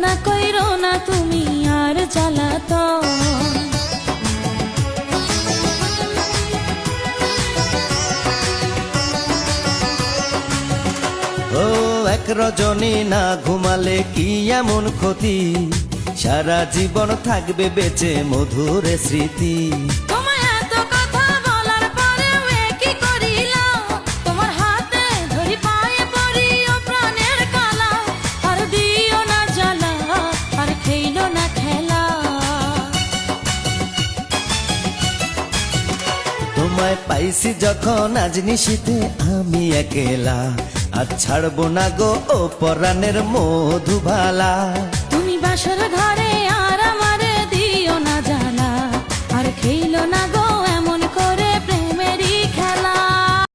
না কইরো না তুমি আর জ্বালাতন। ও এক রজনী না ঘুমালে কি এমন ক্ষতি, সারা জীবন থাকবে বেঁচে মধুর স্মৃতি। তোমায় এত কথা বলার পরেও কি করিলাম, তোমার হাতে ধরি পায়ে পড়ি ও প্রাণের কালা। আর দিও না জ্বালা, আর খেইলো না খেলা। তোমায় পাইছি যখন আজ নিশীথে আমি একেলা, আর ছাড়বো না গো ও পরাণের মধুবালা। তুমি বাসর